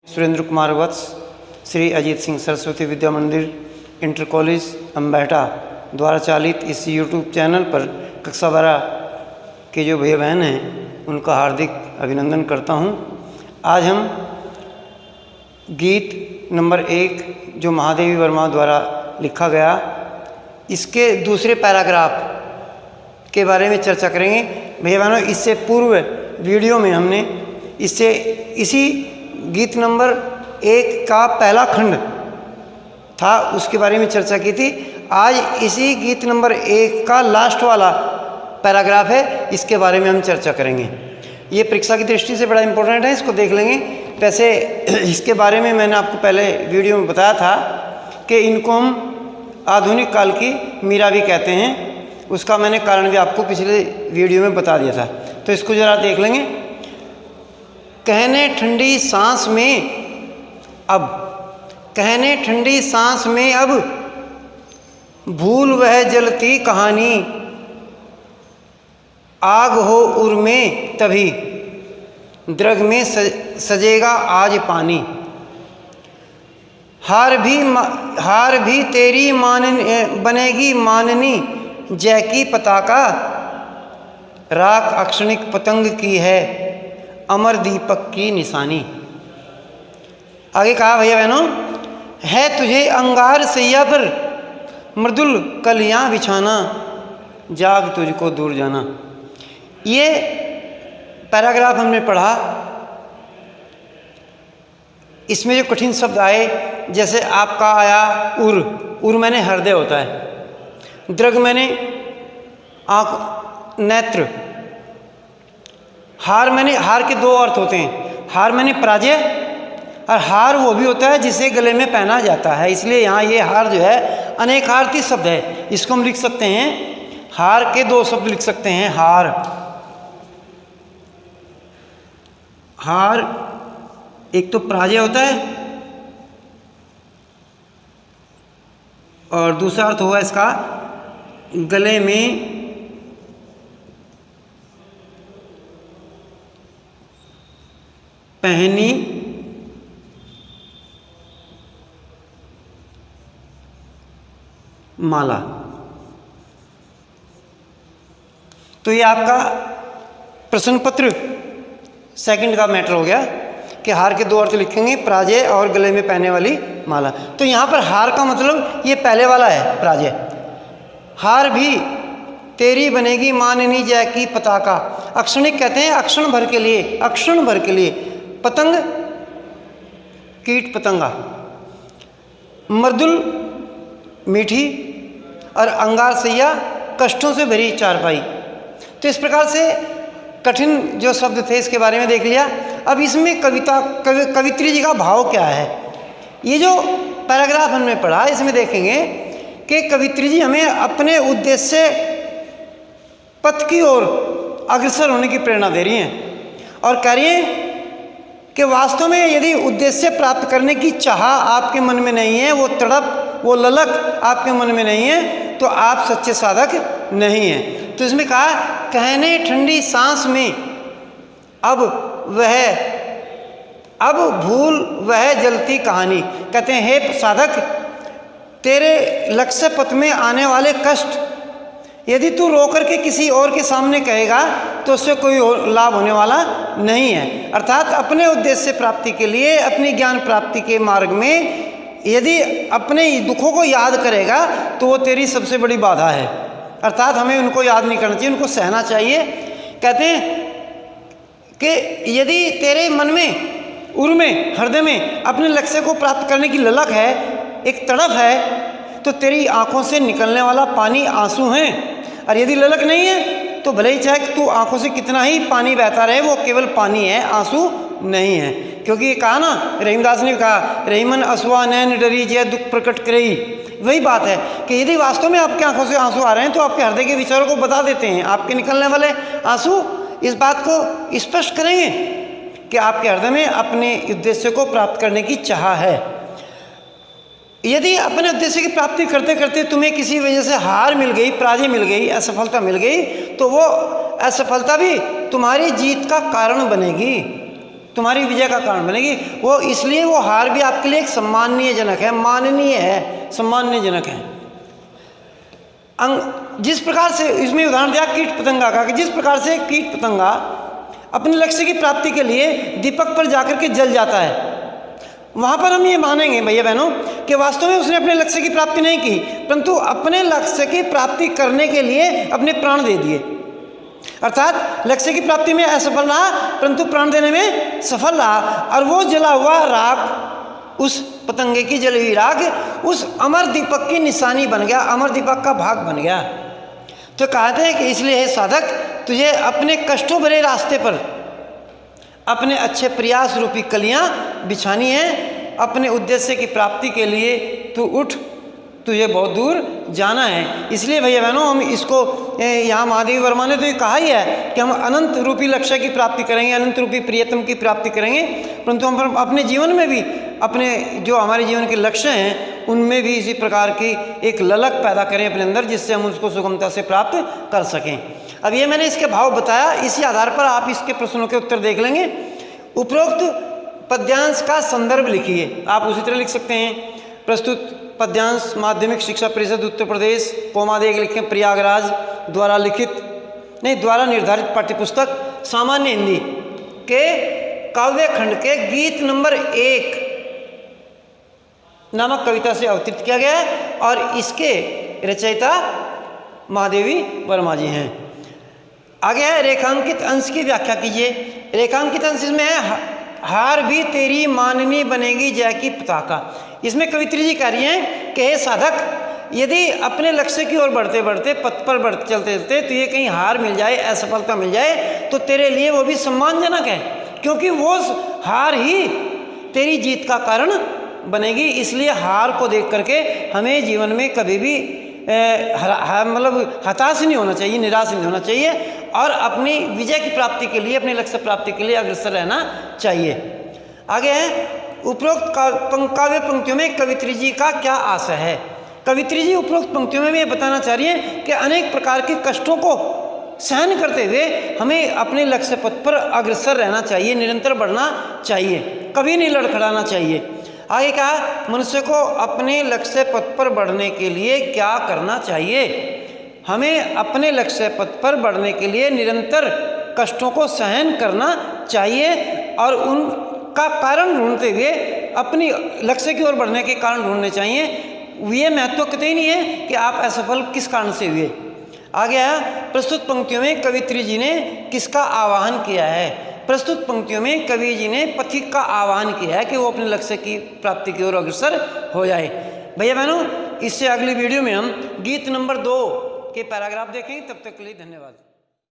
सुरेंद्र कुमार वत्स श्री अजीत सिंह सरस्वती विद्या मंदिर inter college Ambehta द्वारा चालित इस यूट्यूब चैनल पर कक्षा 12 के जो भैया बहन हैं उनका हार्दिक अभिनंदन करता हूं। आज हम गीत नंबर 1 जो महादेवी वर्मा द्वारा लिखा गया इसके दूसरे पैराग्राफ के बारे में चर्चा करेंगे। भैया बहनों, इससे पूर्व वीडियो में हमने इसी गीत नंबर 1 का पहला खंड था उसके बारे में चर्चा की थी। आज इसी गीत नंबर 1 का लास्ट वाला पैराग्राफ है, इसके बारे में हम चर्चा करेंगे। ये परीक्षा की दृष्टि से बड़ा इंपॉर्टेंट है, इसको देख लेंगे। वैसे इसके बारे में मैंने आपको पहले वीडियो में बताया था कि इनको हम आधुनिक काल की मीरा भी कहते हैं। उसका मैंने कारण भी आपको पिछले वीडियो में बता दिया था, तो इसको ज़रा देख लेंगे। कहने ठंडी सांस में अब, कहने ठंडी सांस में अब, भूल वह जलती कहानी, आग हो उर में तभी, द्रग में सजेगा आज पानी। हार भी तेरी बनेगी माननी, जय की पताका, राख अक्षणिक पतंग की है, अमर दीपक की निशानी। आगे कहा भैया बहनों, है तुझे अंगार सैया पर मृदुल कलियां बिछाना, जाग तुझको दूर जाना। ये पैराग्राफ हमने पढ़ा, इसमें जो कठिन शब्द आए, जैसे आपका आया उर मैंने हृदय होता है, द्रग मैंने आँख नेत्र, हार के दो अर्थ होते हैं। हार मैंने पराजय, और हार वो भी होता है जिसे गले में पहना जाता है। इसलिए यहाँ ये हार जो है अनेकार्थी शब्द है, इसको हम लिख सकते हैं, हार के दो शब्द लिख सकते हैं। हार एक तो पराजय होता है और दूसरा अर्थ होगा इसका गले में पहनी माला। तो ये आपका प्रश्न पत्र सेकंड का मैटर हो गया कि हार के दो अर्थ लिखेंगे, पराजय और गले में पहनने वाली माला। तो यहाँ पर हार का मतलब ये पहले वाला है, पराजय। हार भी तेरी बनेगी माननी जय की पताका। अक्षणिक कहते हैं अक्षण भर के लिए, अक्षण भर के लिए। पतंग कीट पतंगा, मृदुल मीठी, और अंगार सैया कष्टों से भरी चारपाई। तो इस प्रकार से कठिन जो शब्द थे इसके बारे में देख लिया। अब इसमें कवित्री जी का भाव क्या है, ये जो पैराग्राफ हमने पढ़ा इसमें देखेंगे कि कवित्री जी हमें अपने उद्देश्य पथ की ओर अग्रसर होने की प्रेरणा दे रही हैं और कह रही हैं कि वास्तव में यदि उद्देश्य प्राप्त करने की चाह आपके मन में नहीं है, वो तड़प, वो ललक आपके मन में नहीं है, तो आप सच्चे साधक नहीं हैं। तो इसमें कहा, कहने ठंडी सांस में अब भूल वह जलती कहानी। कहते हैं हे साधक, तेरे लक्ष्य पथ में आने वाले कष्ट यदि तू रो करके किसी और के सामने कहेगा तो उससे कोई लाभ होने वाला नहीं है। अर्थात अपने उद्देश्य प्राप्ति के लिए, अपनी ज्ञान प्राप्ति के मार्ग में यदि अपने दुखों को याद करेगा तो वो तेरी सबसे बड़ी बाधा है। अर्थात हमें उनको याद नहीं करना चाहिए, उनको सहना चाहिए। कहते हैं कि यदि तेरे मन में, उर में, हृदय में अपने लक्ष्य को प्राप्त करने की ललक है, एक तड़प है, तो तेरी आंखों से निकलने वाला पानी आंसू हैं। और यदि ललक नहीं है तो भले ही चाहे तू आंखों से कितना ही पानी बहता रहे, वो केवल पानी है, आंसू नहीं है। क्योंकि ये कहा ना, रहीमदास ने कहा, रहीमन असुआ नैन डरी जय दुख प्रकट करई। वही बात है कि यदि वास्तव में आपके आंखों से आंसू आ रहे हैं तो आपके हृदय के विचारों को बता देते हैं। आपके निकलने वाले आंसू इस बात को स्पष्ट करेंगे कि आपके हृदय में अपने उद्देश्य को प्राप्त करने की चाह है। यदि अपने उद्देश्य की प्राप्ति करते करते तुम्हें किसी वजह से हार मिल गई, पराजय मिल गई, असफलता मिल गई, तो वो असफलता भी तुम्हारी जीत का कारण बनेगी। तुम्हारी विजय का कारण बनेगी। वो इसलिए वो हार भी आपके लिए एक सम्माननीयजनक है, माननीय है, सम्माननीयजनक है। जिस प्रकार से इसमें उदाहरण दिया कीट पतंगा का, कि जिस प्रकार से कीट पतंगा अपने लक्ष्य की प्राप्ति के लिए दीपक पर जाकर के जल जाता है, वहाँ पर हम ये मानेंगे भैया बहनों कि वास्तव में उसने अपने लक्ष्य की प्राप्ति नहीं की, परंतु अपने लक्ष्य की प्राप्ति करने के लिए अपने प्राण दे दिए। अर्थात लक्ष्य की प्राप्ति में असफल रहा, परंतु प्राण देने में सफल रहा, और वो जला हुआ राख, उस पतंगे की जली हुई राख उस अमर दीपक की निशानी बन गया, अमर दीपक का भाग बन गया। तो कहते हैं कि इसलिए हे साधक, तुझे अपने कष्टों भरे रास्ते पर अपने अच्छे प्रयास रूपी कलियां बिछानी है। अपने उद्देश्य की प्राप्ति के लिए तू उठ, तुझे बहुत दूर जाना है। इसलिए भैया बहनों हम इसको यहाँ महादेवी वर्मा ने तो ये कहा ही है कि हम अनंत रूपी लक्ष्य की प्राप्ति करेंगे, अनंत रूपी प्रियतम की प्राप्ति करेंगे, परंतु हम अपने जीवन में भी अपने जो हमारे जीवन के लक्ष्य हैं उनमें भी इसी प्रकार की एक ललक पैदा करें अपने अंदर, जिससे हम उसको सुगमता से प्राप्त कर सकें। अब ये मैंने इसके भाव बताया, इसी आधार पर आप इसके प्रश्नों के उत्तर देख लेंगे। उपरोक्त पद्यांश का संदर्भ लिखिए। आप उसी तरह लिख सकते हैं, प्रस्तुत पद्यांश माध्यमिक शिक्षा परिषद उत्तर प्रदेश कोमादेग लिखें प्रयागराज द्वारा द्वारा निर्धारित पाठ्यपुस्तक सामान्य हिंदी के काव्य खंड के गीत नंबर 1 नामक कविता से अवतरित किया गया है, और इसके रचयिता महादेवी वर्मा जी हैं। आगे है रेखांकित अंश की व्याख्या कीजिए। रेखांकित अंश में है हार भी तेरी माननी बनेगी जय की पताका। इसमें कवित्री जी कह रही हैं कि हे साधक, यदि अपने लक्ष्य की ओर बढ़ते बढ़ते पथ पर चलते चलते तो ये कहीं हार मिल जाए, असफलता मिल जाए, तो तेरे लिए वो भी सम्मानजनक है, क्योंकि वो हार ही तेरी जीत का कारण बनेगी। इसलिए हार को देख करके हमें जीवन में कभी भी मतलब हताश नहीं होना चाहिए, निराश नहीं होना चाहिए, और अपनी विजय की प्राप्ति के लिए, अपने लक्ष्य प्राप्ति के लिए अग्रसर रहना चाहिए। आगे है उपरोक्त काव्य पंक्तियों में कवित्री जी का क्या आशय है। कवित्री जी उपरोक्त पंक्तियों में ये बताना चाह रही है कि अनेक प्रकार के कष्टों को सहन करते हुए हमें अपने लक्ष्य पथ पर अग्रसर रहना चाहिए, निरंतर बढ़ना चाहिए, कभी नहीं लड़खड़ाना चाहिए। आगे कहा मनुष्य को अपने लक्ष्य पथ पर बढ़ने के लिए क्या करना चाहिए। हमें अपने लक्ष्य पथ पर बढ़ने के लिए निरंतर कष्टों को सहन करना चाहिए, और उनका कारण ढूंढते हुए अपनी लक्ष्य की ओर बढ़ने के कारण ढूंढने चाहिए। ये महत्व कतई नहीं है कि आप असफल किस कारण से हुए। आगे है प्रस्तुत पंक्तियों में कवित्री जी ने किसका आह्वान किया है। प्रस्तुत पंक्तियों में कवि जी ने पथिक का आह्वान किया है कि वो अपने लक्ष्य की प्राप्ति की ओर अग्रसर हो जाए। भैया बहनों, इससे अगली वीडियो में हम गीत नंबर 2 के पैराग्राफ देखेंगे। तब तक के लिए धन्यवाद।